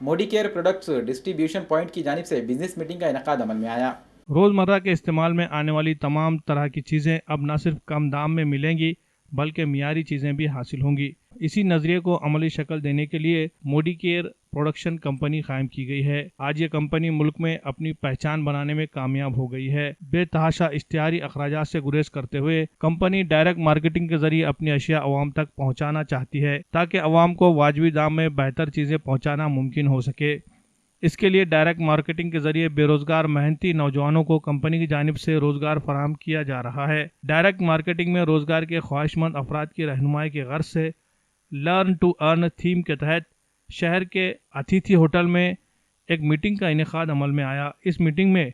मोडी care products distribution point की जानिब से बिजनेस मीटिंग का इनेकाद अमल में आया। रोज़मर्रा के इस्तेमाल में आने वाली तमाम तरह की चीज़ें अब न सिर्फ कम दाम में मिलेंगी बल्कि मियारी चीज़ें भी हासिल होंगी। इसी नज़रिए को अमली शक्ल देने के लिए मोडी केयर प्रोडक्शन कंपनी कायम की गई है। आज ये कंपनी मुल्क में अपनी पहचान बनाने में कामयाब हो गई है। बेतहाशा इश्तिहारी अखराजात से गुरेज करते हुए कंपनी डायरेक्ट मार्केटिंग के जरिए अपनी अशिया अवाम तक पहुँचाना चाहती है ताकि अवाम को वाजबी दाम में बेहतर चीज़ें पहुँचाना मुमकिन हो सके। इसके लिए डायरेक्ट मार्केटिंग के जरिए बेरोजगार मेहनती नौजवानों को कंपनी की जानिब से रोजगार फराहम किया जा रहा है। डायरेक्ट मार्केटिंग में रोजगार के ख्वाहिशमंद अफराद की रहनुमाई की गर्ज से लर्न टू अर्न थीम के तहत शहर के अतिथि होटल में एक मीटिंग का इनेकाद अमल में आया। इस मीटिंग में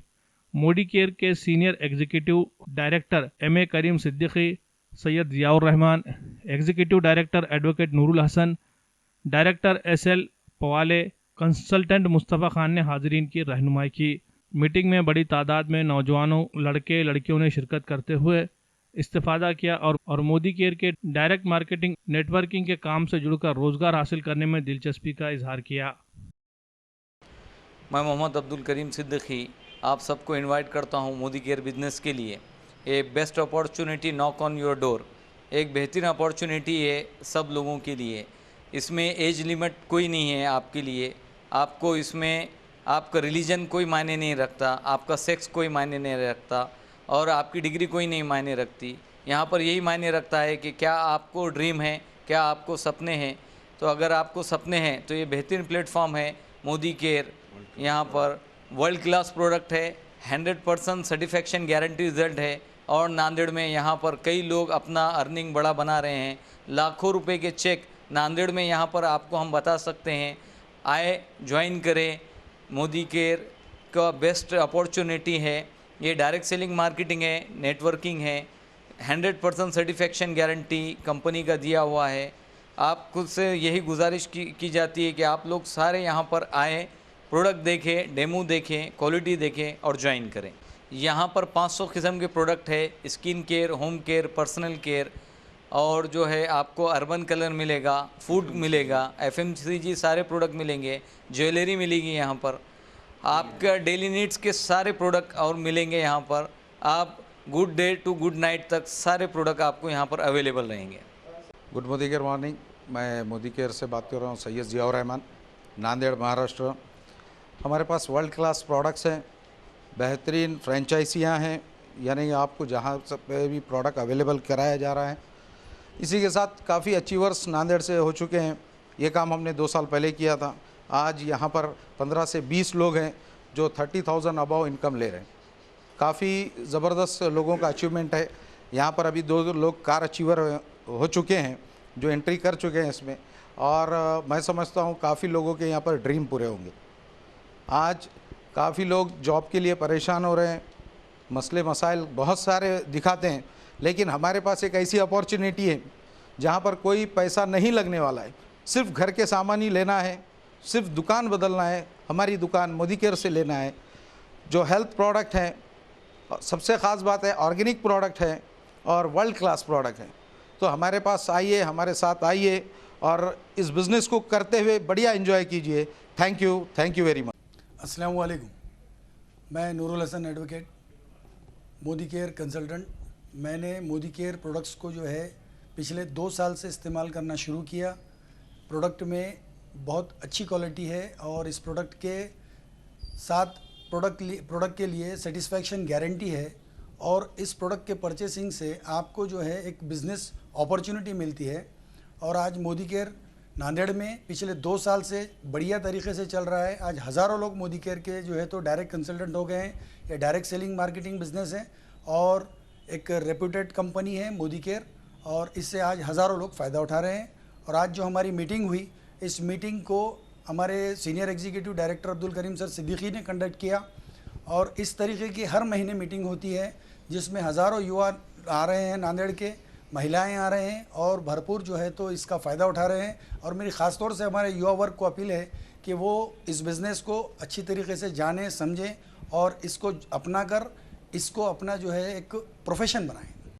मोडी केयर के senior executive director M A. Karim Siddiqui, Syed Ziaur Rahman, executive director advocate Nurul Hasan, director S L. Pawale, consultant Mustafa Khan ने हाजिरीन की रहनुमाई की। मीटिंग में बड़ी तादाद में नौजवानों, लड़के लड़कियों ने शिरकत करते हुए इस्तेफादा किया और मोदी केयर के डायरेक्ट मार्केटिंग नेटवर्किंग के काम से जुड़कर रोजगार हासिल करने में दिलचस्पी का इजहार किया। मैं मोहम्मद अब्दुल करीम सिद्दीकी आप सबको इनवाइट करता हूं मोदी केयर बिजनेस के लिए। ए best opportunity knock on your door, एक बेहतरीन अपॉर्चुनिटी है सब लोगों के लिए। इसमें एज लिमिट कोई नहीं है आपके लिए। आपको इसमें आपका रिलीजन कोई मायने नहीं रखता, आपका सेक्स कोई मायने नहीं रखता और आपकी डिग्री कोई नहीं मायने रखती। यहाँ पर यही मायने रखता है कि क्या आपको ड्रीम है, क्या आपको सपने हैं। तो अगर आपको सपने हैं तो ये बेहतरीन प्लेटफॉर्म है मोदी केयर। यहाँ पर वर्ल्ड क्लास प्रोडक्ट है, 100% सर्टिफिकेशन गारंटी रिजल्ट है और नांदेड़ में यहाँ पर कई लोग अपना अर्निंग बड़ा बना रहे हैं। लाखों रुपए के चेक नांदेड़ में यहाँ पर आपको हम बता सकते हैं। आए ज्वाइन करें, मोदी केयर का बेस्ट अपॉर्चुनिटी है। ये डायरेक्ट सेलिंग मार्केटिंग है, नेटवर्किंग है, 100% सर्टिफिकेशन गारंटी कंपनी का दिया हुआ है। आप खुद से यही गुजारिश की जाती है कि आप लोग सारे यहाँ पर आएँ, प्रोडक्ट देखें, डेमो देखें, क्वालिटी देखें और ज्वाइन करें। यहाँ पर 500 किस्म के प्रोडक्ट है, skin care, home care, personal care और जो है आपको अर्बन कलर मिलेगा, फूड मिलेगा, FMCG सारे प्रोडक्ट मिलेंगे, ज्वेलरी मिलेगी यहाँ पर, आपका डेली नीड्स के सारे प्रोडक्ट और मिलेंगे यहाँ पर। आप good day to good night तक सारे प्रोडक्ट आपको यहाँ पर अवेलेबल रहेंगे। गुड मोदी केयर मॉर्निंग, मैं मोदी केयर से बात कर रहा हूँ, सैयद जियाउर रहमान, नांदेड़ महाराष्ट्र। हमारे पास वर्ल्ड क्लास प्रोडक्ट्स हैं, बेहतरीन फ्रेंचाइजियाँ हैं, यानी आपको जहाँ पे भी प्रोडक्ट अवेलेबल कराया जा रहा है। इसी के साथ काफ़ी अचीवर्स नांदेड़ से हो चुके हैं। ये काम हमने 2 साल पहले किया था। आज यहाँ पर 15 से 20 लोग हैं जो 30,000 अबव इनकम ले रहे हैं। काफ़ी ज़बरदस्त लोगों का अचीवमेंट है। यहाँ पर अभी 2 लोग कार अचीवर हो चुके हैं जो एंट्री कर चुके हैं इसमें, और मैं समझता हूँ काफ़ी लोगों के यहाँ पर ड्रीम पूरे होंगे। आज काफ़ी लोग जॉब के लिए परेशान हो रहे हैं, मसले मसाइल बहुत सारे दिखाते हैं, लेकिन हमारे पास एक ऐसी अपॉर्चुनिटी है जहाँ पर कोई पैसा नहीं लगने वाला है। सिर्फ घर के सामान ही लेना है, सिर्फ दुकान बदलना है, हमारी दुकान मोदी केयर से लेना है। जो हेल्थ प्रोडक्ट हैं, सबसे ख़ास बात है ऑर्गेनिक प्रोडक्ट है और वर्ल्ड क्लास प्रोडक्ट है। तो हमारे पास आइए, हमारे साथ आइए और इस बिज़नेस को करते हुए बढ़िया एंजॉय कीजिए। Thank you very much. अस्सलामु अलैकुम, मैं Nurul Hasan advocate, Modi care consultant. मैंने मोदी केयर प्रोडक्ट्स को जो है पिछले 2 साल से इस्तेमाल करना शुरू किया। प्रोडक्ट में बहुत अच्छी क्वालिटी है और इस प्रोडक्ट के साथ प्रोडक्ट के लिए सेटिस्फैक्शन गारंटी है और इस प्रोडक्ट के परचेसिंग से आपको जो है एक बिज़नेस अपॉर्चुनिटी मिलती है। और आज मोदी केयर नांदेड़ में पिछले 2 साल से बढ़िया तरीके से चल रहा है। आज हज़ारों लोग मोदी केयर के जो है तो डायरेक्ट कंसल्टेंट हो गए हैं। ये डायरेक्ट सेलिंग मार्केटिंग बिजनेस है और एक रेप्यूटेड कंपनी है मोदी केयर, और इससे आज हज़ारों लोग फ़ायदा उठा रहे हैं। और आज जो हमारी मीटिंग हुई, इस मीटिंग को हमारे senior executive director Abdul Karim sir Siddiqui ने कंडक्ट किया और इस तरीके की हर महीने मीटिंग होती है जिसमें हज़ारों युवा आ रहे हैं, नांदेड़ के महिलाएं आ रहे हैं और भरपूर जो है तो इसका फ़ायदा उठा रहे हैं। और मेरी ख़ास तौर से हमारे युवा वर्ग को अपील है कि वो इस बिज़नेस को अच्छी तरीके से जानें, समझें और इसको अपना कर इसको अपना जो है एक प्रोफेशन बनाएं।